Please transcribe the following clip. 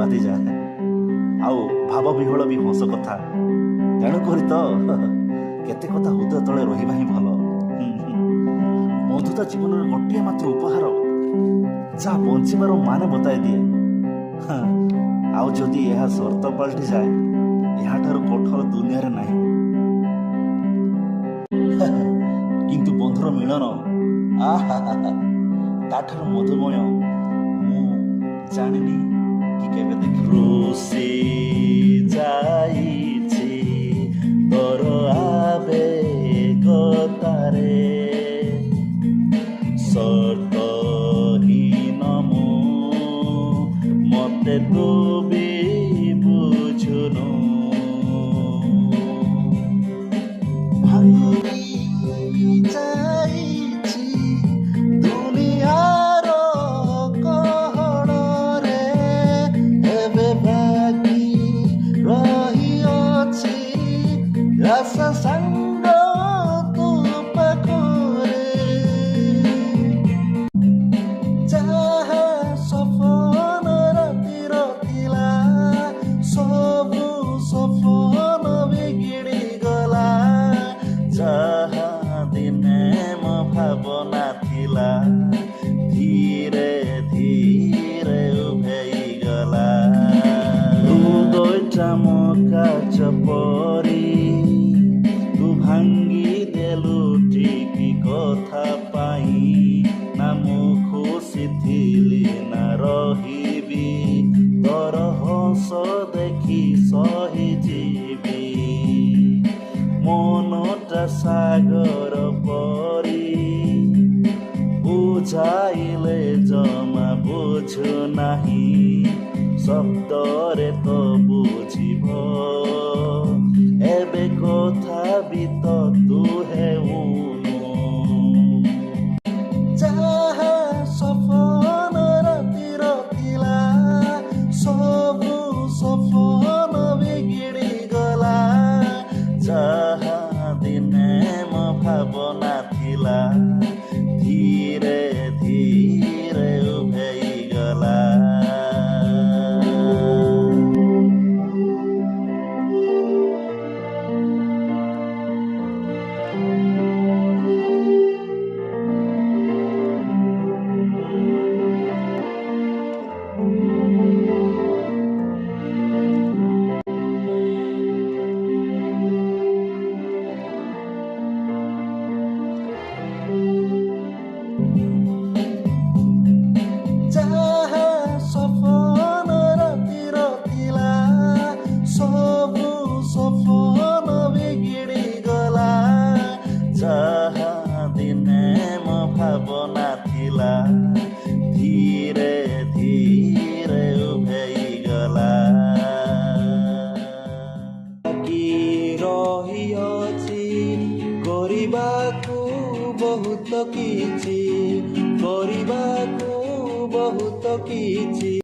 ବାଧିଯାଏ। ଆଉ ଭାବ ବିହଳ ବି ହସ କଥା। ତେଣୁକରି ତ କେତେ କଥା ହୃଦୟ ତଳେ ରହିବା ହିଁ ଭଲ। ବନ୍ଧୁତା ଜୀବନର ଗୋଟିଏ ମାତ୍ର ଉପହାର, ଯାହା ବଞ୍ଚିବାର ମାନେ ବତାଇ ଦିଏ। ଆଉ ଯଦି ଏହା ସର୍ତ୍ତ ପାଲଟିଯାଏ, ଏହାଠାରୁ କଠୋର ଦୁନିଆରେ ନାହିଁ। କିନ୍ତୁ ବନ୍ଧୁର ମିଳନ ତାଠାରୁ ମଧୁମୟ ମୁଁ ଜାଣିନି କି କେବେ ଦେଖି। ରୁଷି ଯାଇଛି ତୋର ଆବେଗତାରେ, ସର୍ତ୍ତହୀନ ମୁଁ ମତେ ତୁ ବି ବୁଝୁନୁ। ଯାଇଛି ଦୁନିଆର କହଳରେ, ଏବେ ବାକି ରହିଅଛି ଆଶା ସାଙ୍ଗ ତୋ ପାଖରେ। ଯାହା ସପନ ରାତିର ଥିଲା, ସବୁ ସପନ ବିଗିଡ଼ି ଗଲା। ଯାହା ଦିନେ ମୋ ଭାବନା ଥିଲା, ଧୀରେ ଧୀରେ ଉଭେଇ ଗଲା। ହୃଦୟଟା ମୋ କାଚ ପରି ତୁ ଭାଙ୍ଗି ଦେଲୁ ଠିକି କଥା ପାଇଁ। ନା ମୁଁ ଖୁସି ଥିଲି ନା ରହିବି, ତୋର ହସ ଦେଖି ସହିଯିବି। ମନଟା ସାଗର ପରି, ବୁଝାଇଲେ ଜମା ବୁଝୁନାହିଁ। ଶବ୍ଦରେ ତ ବୁଝିବ, ଏବେ କଥା ବି ତ ତୁ ହେଉନୁ। ଯାହା ସପନ ରାତିର ଥିଲା, ସବୁ ସପନ ବିଗିଡ଼ି ଗଲା। ଯାହା ଦିନେ ମୋ ଭାବନା ଥିଲା, ଧୀରେ ଧୀରେ ଉଭେଇ ଗଲା। ଯାହା ସପନ ରାତିର ଥିଲା, ସବୁ ସପନ ବିଗିଡ଼ି ଗଲା। ଯାହା ଦିନେ ମୋ ଭାବନା ଥିଲା, ଧୀରେ ଧୀରେ ଉଭେଇ ଗଲା। ବାକି ରହିଅଛି କରିବାକୁ ବହୁତ କିଛି, କରିବାକୁ ବହୁତ କିଛି।